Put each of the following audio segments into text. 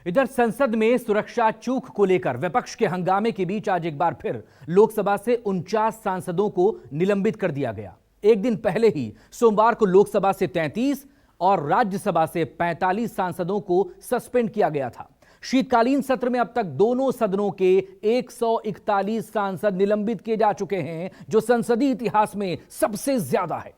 इधर संसद में सुरक्षा चूक को लेकर विपक्ष के हंगामे के बीच आज एक बार फिर लोकसभा से 49 सांसदों को निलंबित कर दिया गया। एक दिन पहले ही सोमवार को लोकसभा से 33 और राज्यसभा से 45 सांसदों को सस्पेंड किया गया था। शीतकालीन सत्र में अब तक दोनों सदनों के 141 सांसद निलंबित किए जा चुके हैं, जो संसदीय इतिहास में सबसे ज्यादा है।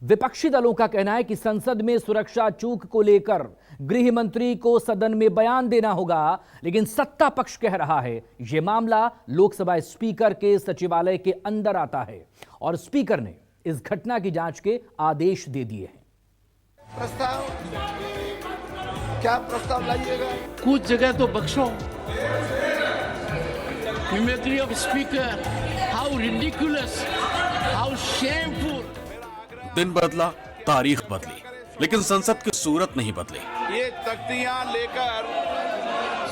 विपक्षी दलों का कहना है कि संसद में सुरक्षा चूक को लेकर गृह मंत्री को सदन में बयान देना होगा, लेकिन सत्ता पक्ष कह रहा है यह मामला लोकसभा स्पीकर के सचिवालय के अंदर आता है और स्पीकर ने इस घटना की जांच के आदेश दे दिए हैं। प्रस्ताव क्या प्रस्ताव लाइएगा? कुछ जगह तो बख्शो। Mimicry of speaker, how ridiculous, how shameful. दिन बदला, तारीख बदली, लेकिन संसद की सूरत नहीं बदली। ये तख्तियां लेकर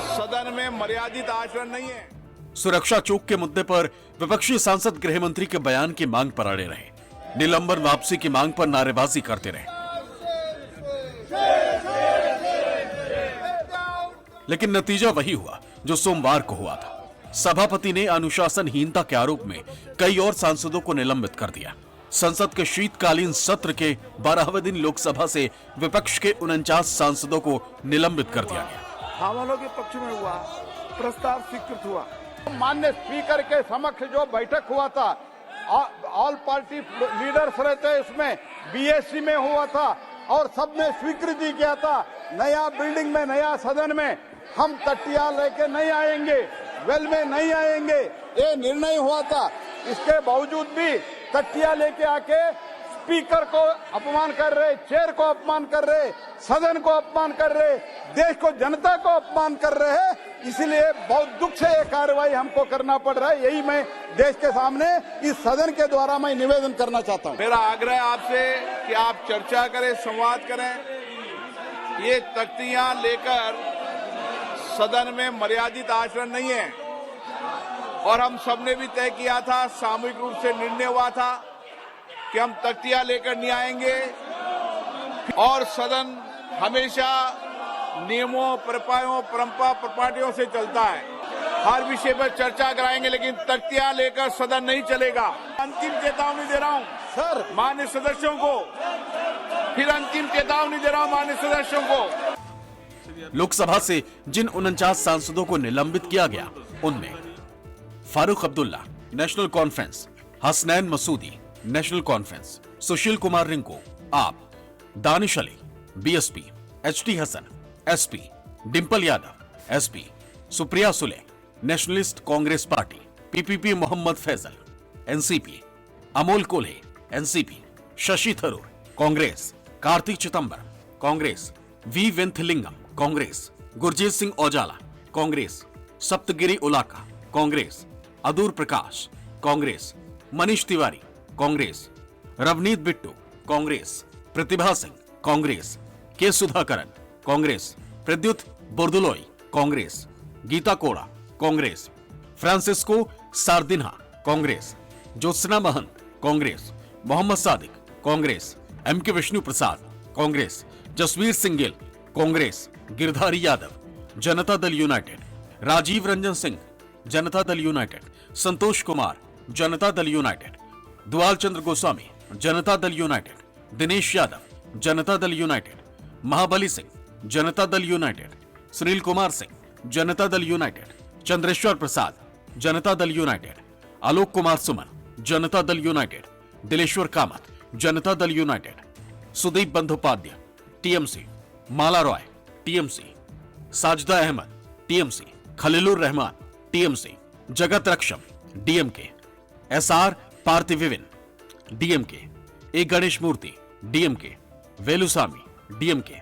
सदन में मर्यादित आचरण नहीं है। सुरक्षा चूक के मुद्दे पर विपक्षी सांसद गृह मंत्री के बयान की मांग पर अड़े रहे, निलंबन वापसी की मांग पर नारेबाजी करते रहे। लेकिन नतीजा वही हुआ जो सोमवार को हुआ था। सभापति ने अनुशासनहीनता के आरोप में कई और सांसदों को निलंबित कर दिया। संसद के शीतकालीन सत्र के 12वें दिन लोकसभा से विपक्ष के 49 सांसदों को निलंबित कर दिया गया। हमलों के पक्ष में हुआ, प्रस्ताव स्वीकृत हुआ। माननीय स्पीकर के समक्ष जो बैठक हुआ था, ऑल पार्टी लीडर्स रहते, इसमें बीएससी में हुआ था और सबने स्वीकृति किया था। नया बिल्डिंग में, नया सदन में हम तटिया लेके नहीं आएंगे, वेल में नहीं आएंगे, ये निर्णय हुआ था। इसके बावजूद भी तटिया लेके आके स्पीकर को अपमान कर रहे, चेयर को अपमान कर रहे, सदन को अपमान कर रहे, देश को, जनता को अपमान कर रहे हैं। इसलिए बहुत दुख से ये कार्रवाई हमको करना पड़ रहा है। यही मैं देश के सामने इस सदन के द्वारा मैं निवेदन करना चाहता हूं। मेरा आग्रह आपसे कि आप चर्चा करें, संवाद करें। ये तख्तियां लेकर सदन में मर्यादित आचरण नहीं है और हम सबने भी तय किया था, सामूहिक रूप से निर्णय हुआ था कि हम तख्तियां लेकर नहीं आएंगे और सदन हमेशा नियमों, प्रपायों, परंपरा प्रपाटियों से चलता है। हर विषय पर चर्चा कराएंगे, लेकिन तख्तियां लेकर सदन नहीं चलेगा। अंतिम चेतावनी दे रहा हूं सर माननीय सदस्यों को, फिर अंतिम चेतावनी दे रहा हूं माननीय सदस्यों को। लोकसभा से जिन 49 सांसदों को निलंबित किया गया, उनमें Farooq Abdullah national conference, Hasnain Masoodi national conference, Sushil Kumar Rinku AAP, Danish Ali BSP, HT Hasan SP, Dimple Yadav SP, Supriya Sule nationalist Congress party, PPP Mohammad Faizal NCP, Amol Kolhe NCP, Shashi Tharoor Congress, Kartik Chidambar Congress, V Vaithilingam Congress, Gurjeet Singh Aujla Congress, Saptagiri Ulaka Congress, Adoor Prakash Congress, Manish Tewari Congress, Ravneet Bittu Congress, Pratibha Singh Congress, K Sudhakaran Congress, Pradyut बोरदुलोई Congress, Gita Koda Congress, Francisco सारदिन्हा Congress, Jyotsna Mahant Congress, Mohammad Sadiq Congress, MK Vishnu Prasad Congress, Jasvir Singh Gill Congress, Girdhari Yadav Janata Dal United, Rajiv Ranjan Singh Janata Dal United, Santosh Kumar Janata Dal United, दुआल Chandra Goswami Janata Dal United, Dinesh Yadav Janata Dal United, Mahabali Singh Janata Dal United, Sunil Kumar Singh Janata Dal United, Chandreshwar Prasad Janata Dal United, Alok Kumar Suman Janata Dal United, Dileshwar Kamat Janata Dal united, Sudip Bandyopadhyay TMC, Mala Roy TMC, Sajda Ahmed TMC, Khalilur Rahman TMC, Jagat Raksham DMK, SR Parthiban DMK, A Ganesh Murthy DMK, Velusamy DMK,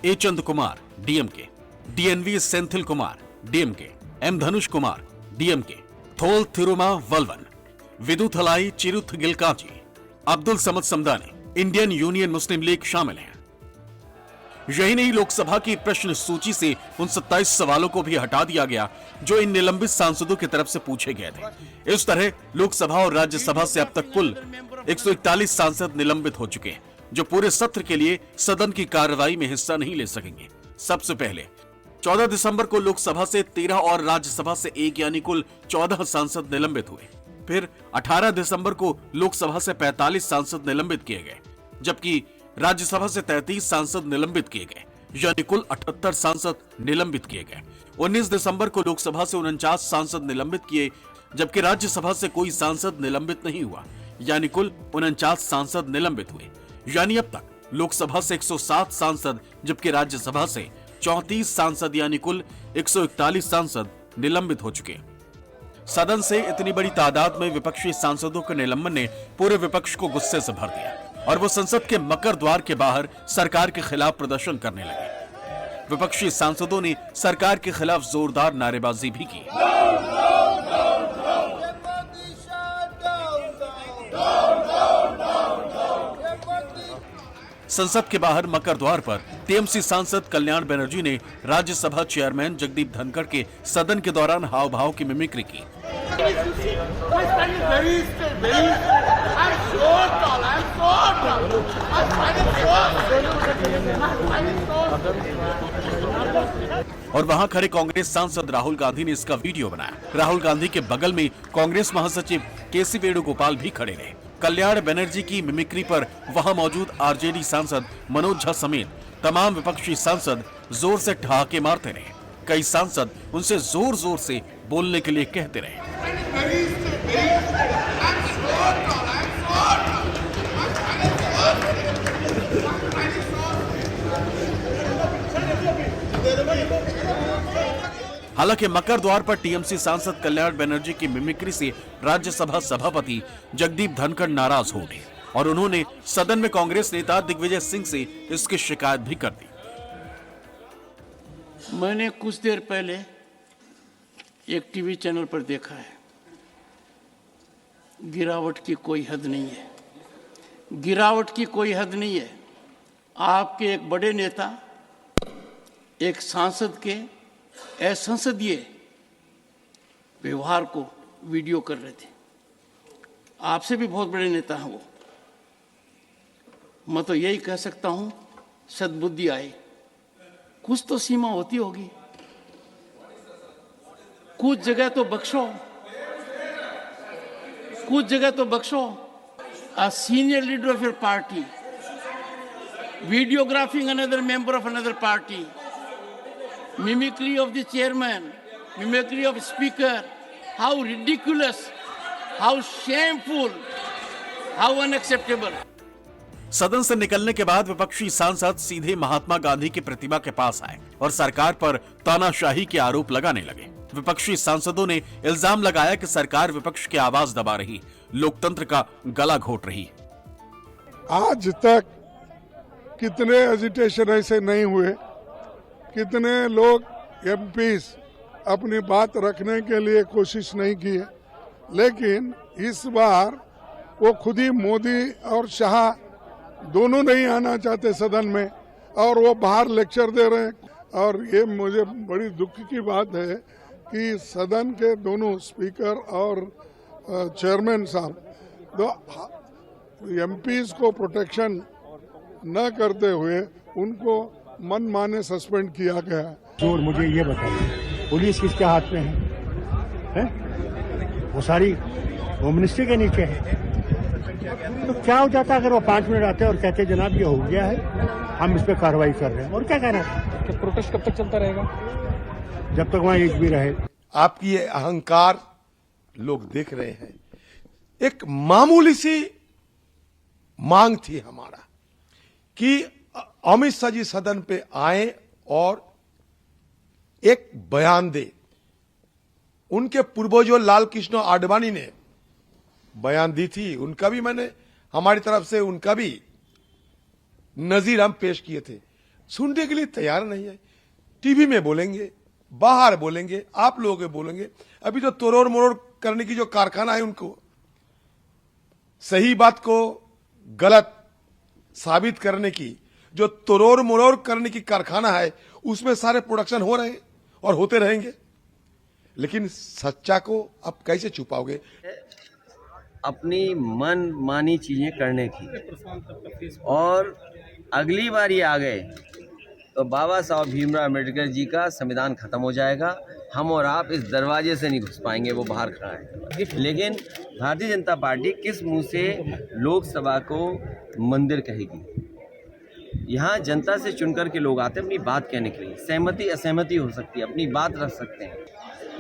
A Chand Kumar DMK, DNV Senthil Kumar DMK, M Dhanush Kumar DMK, Thol Thirumavalavan, Viduthalai Chiruthaigal Katchi, Abdul Samad Samadani, Indian union Muslim league शामिल हैं। यही नहीं, लोकसभा की प्रश्न सूची से उन 27 सवालों को भी हटा दिया गया जो इन निलंबित सांसदों की तरफ से पूछे गए थे। इस तरह लोकसभा और राज्यसभा से अब तक कुल 141 सांसद निलंबित हो चुके हैं, जो पूरे सत्र के लिए सदन की कार्रवाई में हिस्सा नहीं ले सकेंगे। सबसे पहले 14 दिसंबर को लोकसभा से 13 और राज्यसभा से 1 यानी कुल 14 सांसद निलंबित हुए। फिर 18 दिसंबर को लोकसभा से 45 सांसद निलंबित किए गए, जबकि राज्यसभा से 33 सांसद निलंबित किए गए, यानी कुल 78 सांसद निलंबित किए गए। 19 दिसंबर को लोकसभा से 49 सांसद निलंबित किए, जबकि राज्यसभा से कोई सांसद निलंबित नहीं हुआ, यानी कुल 49 सांसद निलंबित हुए। यानी अब तक लोकसभा से 107 सांसद, जबकि राज्यसभा से 34 सांसद यानी कुल 141 सांसद निलंबित हो चुके। सदन से इतनी बड़ी तादाद में विपक्षी सांसदों के निलंबन ने पूरे विपक्ष को गुस्से से भर दिया और वो संसद के मकर द्वार के बाहर सरकार के खिलाफ प्रदर्शन करने लगे। विपक्षी सांसदों ने सरकार के खिलाफ जोरदार नारेबाजी भी की। संसद के बाहर मकर द्वार पर टीएमसी सांसद कल्याण बनर्जी ने राज्यसभा चेयरमैन जगदीप धनखड़ के सदन के दौरान हाव भाव की मिमिक्री की। और वहां खड़े कांग्रेस सांसद राहुल गांधी ने इसका वीडियो बनाया। राहुल गांधी के बगल में कांग्रेस महासचिव केसी वेणुगोपाल भी खड़े रहे। कल्याण बनर्जी की मिमिक्री पर वहां मौजूद आरजेडी सांसद मनोज झा समेत तमाम विपक्षी सांसद जोर से ठहाके मारते रहे। कई सांसद उनसे जोर जोर से बोलने के लिए कहते रहे। हालांकि मकर द्वार पर टीएमसी सांसद कल्याण बनर्जी की मिमिक्री से राज्यसभा सभापति जगदीप धनखड़ नाराज हो गए और उन्होंने सदन में कांग्रेस नेता दिग्विजय सिंह से इसकी शिकायत भी कर दी। मैंने कुछ देर पहले एक टीवी चैनल पर देखा है, गिरावट की कोई हद नहीं है, गिरावट की कोई हद नहीं है। आपके एक बड़े नेता एक सांसद के असंसदीय व्यवहार को वीडियो कर रहे थे। आपसे भी बहुत बड़े नेता हैं वो। मैं तो यही कह सकता हूं, सद्बुद्धि आए। कुछ तो सीमा होती होगी, कुछ जगह तो बख्शो, कुछ जगह तो बख्शो। A senior leader of your party videographing another member of another party, mimicry of the chairman, mimicry of speaker, how ridiculous, how shameful, how unacceptable. सदन से निकलने के बाद विपक्षी सांसद सीधे महात्मा गांधी की प्रतिमा के पास आए और सरकार पर तानाशाही के आरोप लगाने लगे। विपक्षी सांसदों ने इल्जाम लगाया कि सरकार विपक्ष की आवाज दबा रही, लोकतंत्र का गला घोट रही। आज तक कितने एजिटेशन ऐसे नहीं हुए, कितने लोग एमपीस अपनी बात रखने के लिए कोशिश नहीं की है, लेकिन इस बार वो खुद ही मोदी और शाह दोनों नहीं आना चाहते सदन में और वो बाहर लेक्चर दे रहे हैं। और ये मुझे बड़ी दुख की बात है कि सदन के दोनों स्पीकर और चेयरमैन साहब दो एमपीज को प्रोटेक्शन न करते हुए उनको मनमाने सस्पेंड किया गया। जोर मुझे ये बताइए, पुलिस किसके हाथ में है? वो सारी होम मिनिस्ट्री के नीचे है। तो क्या हो जाता अगर वो 5 मिनट आते और कहते जनाब ये हो गया है, हम इस पे कार्रवाई कर रहे हैं, और क्या कहना है? प्रोटेस्ट कब तक चलता रहेगा? जब तक वहाँ एक भी रहे। आपकी ये अहंकार लोग देख रहे हैं। एक मामूली सी मांग थी हमारा कि अमित शाह जी सदन पे आए और एक बयान दे। उनके पूर्वजों लाल कृष्ण आडवाणी ने बयान दी थी, उनका भी मैंने हमारी तरफ से उनका भी नजीर हम पेश किए थे। सुनने के लिए तैयार नहीं है। टीवी में बोलेंगे, बाहर बोलेंगे, आप लोगों के बोलेंगे। अभी तो तोड़ोड़ मोड़ोड़ करने की जो कारखाना है, उनको सही बात को गलत साबित करने की जो तोड़ोड़ मोड़ोड़ करने की कारखाना है, उसमें सारे प्रोडक्शन हो रहे हैं और होते रहेंगे। लेकिन सच्चा को आप कैसे छुपाओगे? अपनी मन मानी चीजें करने की, और अगली बार ये आ गए तो बाबा साहब भीमराव अम्बेडकर जी का संविधान खत्म हो जाएगा। हम और आप इस दरवाजे से नहीं घुस पाएंगे, वो बाहर खड़ा है। लेकिन भारतीय जनता पार्टी किस मुंह से लोकसभा को मंदिर कहेगी? यहाँ जनता से चुनकर के लोग आते हैं अपनी बात कहने के लिए। सहमति असहमति हो सकती है, अपनी बात रख सकते हैं।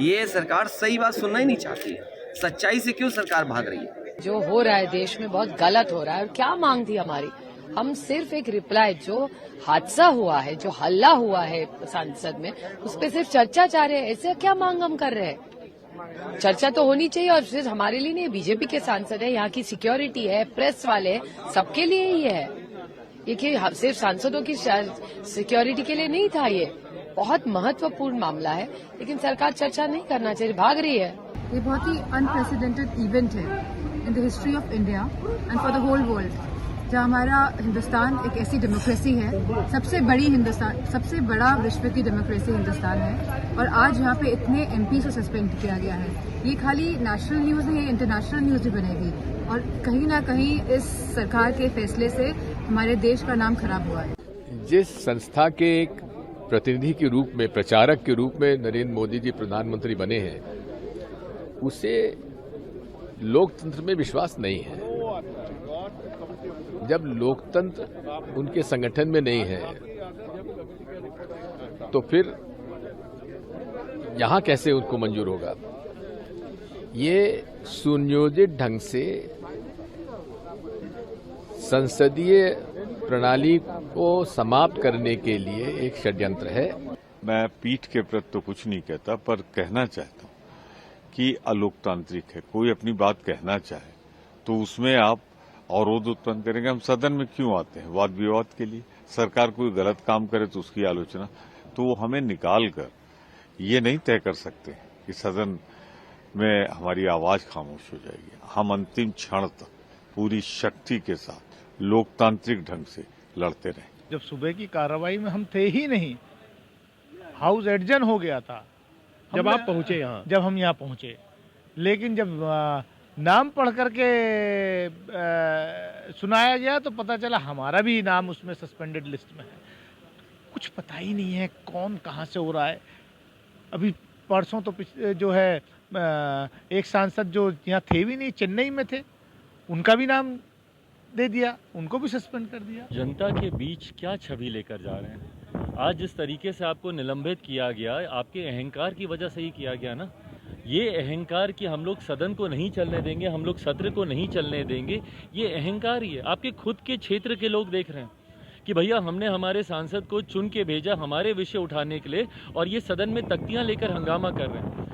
ये सरकार सही बात सुनना ही नहीं चाहती है। सच्चाई से क्यों सरकार भाग रही है? जो हो रहा है देश में बहुत गलत हो रहा है। और क्या मांग थी हमारी? हम सिर्फ एक रिप्लाई, जो हादसा हुआ है, जो हल्ला हुआ है संसद में, उस पर सिर्फ चर्चा चाह रहे हैं। ऐसे क्या मांग हम कर रहे हैं? चर्चा तो होनी चाहिए। और सिर्फ हमारे लिए नहीं, बीजेपी के सांसद है, यहाँ की सिक्योरिटी है, प्रेस वाले, सबके लिए ही है ये। कि सिर्फ सांसदों की सिक्योरिटी के लिए नहीं था, ये बहुत महत्वपूर्ण मामला है। लेकिन सरकार चर्चा नहीं करना चाहिए, भाग रही है। ये बहुत ही अनप्रेसिडेंटेड इवेंट है in the history of India and for the whole world, जहाँ हमारा हिंदुस्तान एक ऐसी डेमोक्रेसी है, सबसे बड़ा विश्व की डेमोक्रेसी हिंदुस्तान है। और आज यहाँ पे इतने एमपी को सस्पेंड किया गया है। ये खाली नेशनल न्यूज नहीं, इंटरनेशनल न्यूज भी बनेगी। और कहीं ना कहीं इस सरकार के फैसले से हमारे देश का नाम खराब हुआ है। जिस संस्था के एक प्रतिनिधि के रूप में, प्रचारक के रूप में नरेंद्र मोदी जी प्रधानमंत्री बने हैं, उसे लोकतंत्र में विश्वास नहीं है। जब लोकतंत्र उनके संगठन में नहीं है तो फिर यहां कैसे उनको मंजूर होगा? ये सुनियोजित ढंग से संसदीय प्रणाली को समाप्त करने के लिए एक षड्यंत्र है। मैं पीठ के प्रति तो कुछ नहीं कहता, पर कहना चाहता हूं कि अलोकतांत्रिक है। कोई अपनी बात कहना चाहे तो उसमें आप अवरोध उत्पन्न करेंगे। हम सदन में क्यों आते हैं? वाद विवाद के लिए। सरकार कोई गलत काम करे तो उसकी आलोचना, तो हमें निकाल कर ये नहीं तय कर सकते कि सदन में हमारी आवाज खामोश हो जाएगी। हम अंतिम क्षण तक पूरी शक्ति के साथ लोकतांत्रिक ढंग से लड़ते रहे। जब सुबह की कार्रवाई में हम थे ही नहीं, हाउस एडजन हो गया था जब आप पहुंचे यहाँ, जब हम यहाँ पहुंचे। लेकिन जब नाम पढ़ करके सुनाया गया तो पता चला हमारा भी नाम उसमें सस्पेंडेड लिस्ट में है। कुछ पता ही नहीं है कौन कहाँ से हो रहा है। अभी परसों तो जो है एक सांसद जो यहाँ थे भी नहीं, चेन्नई में थे, उनका भी नाम दे दिया, उनको भी सस्पेंड कर दिया। जनता के बीच क्या छवि लेकर जा रहे हैं? आज जिस तरीके से आपको निलंबित किया गया, आपके अहंकार की वजह से ही किया गया ना। ये अहंकार कि हम लोग सदन को नहीं चलने देंगे, हम लोग सत्र को नहीं चलने देंगे, ये अहंकार ही है। आपके खुद के क्षेत्र के लोग देख रहे हैं कि भैया हमने हमारे सांसद को चुन के भेजा हमारे विषय उठाने के लिए, और ये सदन में तख्तियां लेकर हंगामा कर रहे हैं।